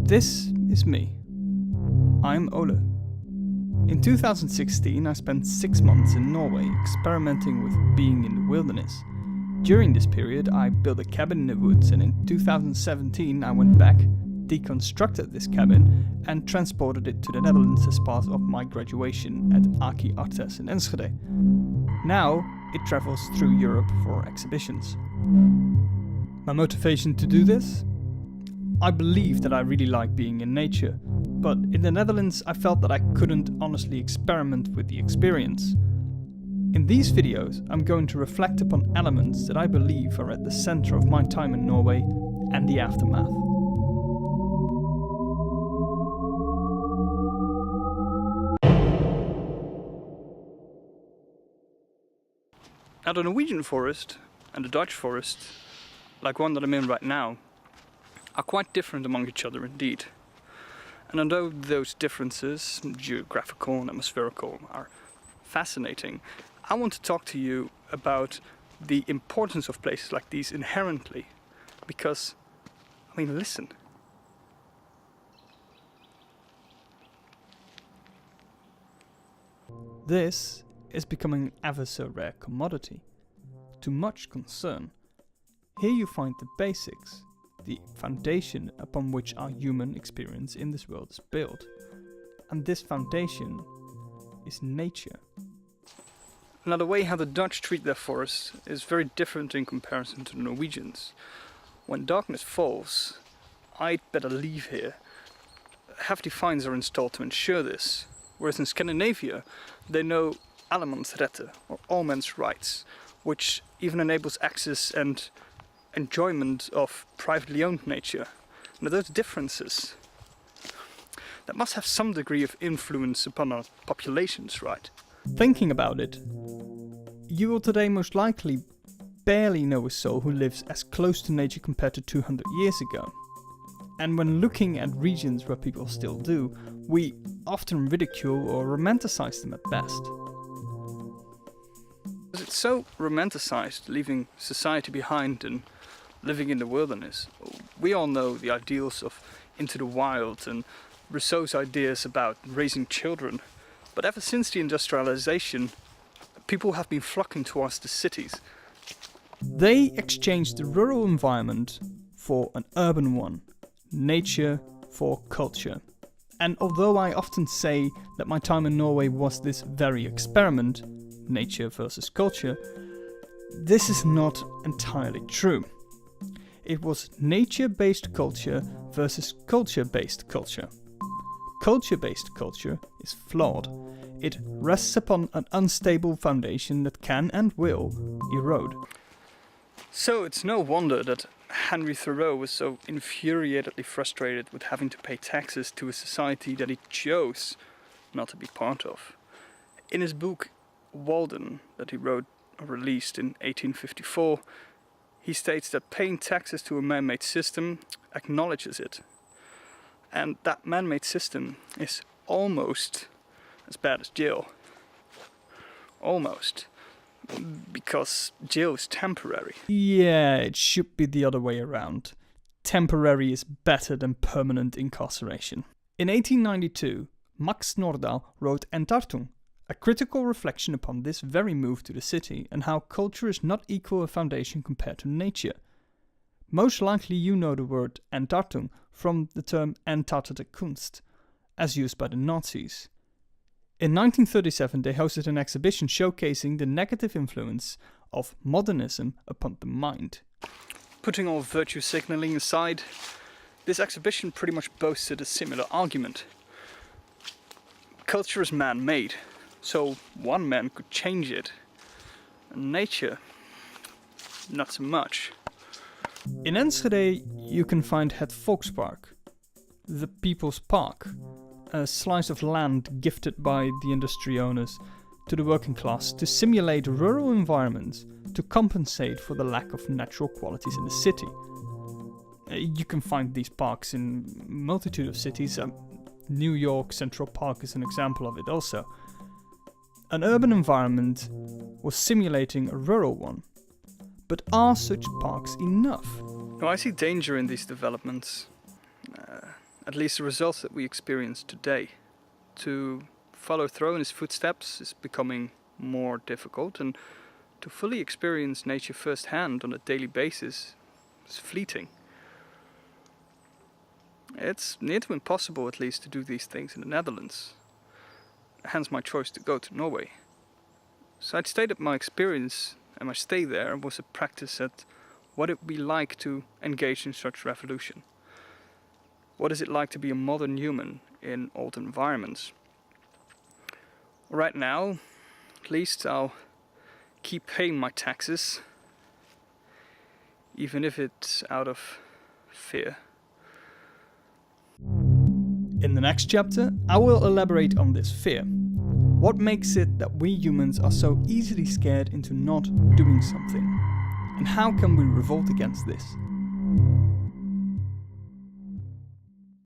This is me. I'm Ole. In 2016 I spent 6 months in Norway experimenting with being in the wilderness. During this period I built a cabin in the woods, and in 2017 I went back, deconstructed this cabin and transported it to the Netherlands as part of my graduation at Aki Artes in Enschede. Now it travels through Europe for exhibitions. My motivation to do this? I believe that I really like being in nature, but in the Netherlands I felt that I couldn't honestly experiment with the experience. In these videos I'm going to reflect upon elements that I believe are at the center of my time in Norway and the aftermath. Now the Norwegian forest and the Dutch forest, like one that I'm in right now, are quite different among each other indeed. And although those differences, geographical and atmospherical, are fascinating, I want to talk to you about the importance of places like these inherently. Because, I mean, listen. This is becoming an ever so rare commodity, to much concern. Here you find the basics, the foundation upon which our human experience in this world is built. And this foundation is nature. Now the way how the Dutch treat their forests is very different in comparison to the Norwegians. When darkness falls, I'd better leave here. Hefty fines are installed to ensure this, whereas in Scandinavia they know allemannsretten, or all men's rights, which even enables access and enjoyment of privately owned nature. Now those differences, that must have some degree of influence upon our populations, right? Thinking about it, you will today most likely barely know a soul who lives as close to nature compared to 200 years ago. And when looking at regions where people still do, we often ridicule or romanticize them at best. It's so romanticized, leaving society behind and living in the wilderness. We all know the ideals of Into the Wild and Rousseau's ideas about raising children. But ever since the industrialization, people have been flocking towards the cities. They exchanged the rural environment for an urban one, nature for culture. And although I often say that my time in Norway was this very experiment, nature versus culture, this is not entirely true. It was nature-based culture versus culture-based culture. Culture-based culture is flawed. It rests upon an unstable foundation that can and will erode. So it's no wonder that Henry Thoreau was so infuriatedly frustrated with having to pay taxes to a society that he chose not to be part of. In his book Walden, that he wrote or released in 1854, he states that paying taxes to a man-made system acknowledges it. And that man-made system is almost as bad as jail. Almost. Because jail is temporary. Yeah, it should be the other way around. Temporary is better than permanent incarceration. In 1892, Max Nordau wrote Entartung, a critical reflection upon this very move to the city and how culture is not equal a foundation compared to nature. Most likely you know the word Entartung from the term entartete Kunst, as used by the Nazis. In 1937 they hosted an exhibition showcasing the negative influence of modernism upon the mind. Putting all virtue signaling aside, this exhibition pretty much boasted a similar argument. Culture is man-made, so one man could change it. And nature, not so much. In Enschede you can find Het Volkspark, the People's Park, a slice of land gifted by the industry owners to the working class to simulate rural environments to compensate for the lack of natural qualities in the city. You can find these parks in a multitude of cities. New York Central Park is an example of it also. An urban environment was simulating a rural one. But are such parks enough? No, I see danger in these developments. at least the results that we experience today. To follow Thoreau in his footsteps is becoming more difficult, and to fully experience nature firsthand on a daily basis is fleeting. It's near to impossible, at least, to do these things in the Netherlands. Hence my choice to go to Norway. So I'd state that my experience and my stay there was a practice at what it would be like to engage in such revolution. What is it like to be a modern human in old environments? Right now, at least, I'll keep paying my taxes, even if it's out of fear. In the next chapter, I will elaborate on this fear. What makes it that we humans are so easily scared into not doing something? And how can we revolt against this?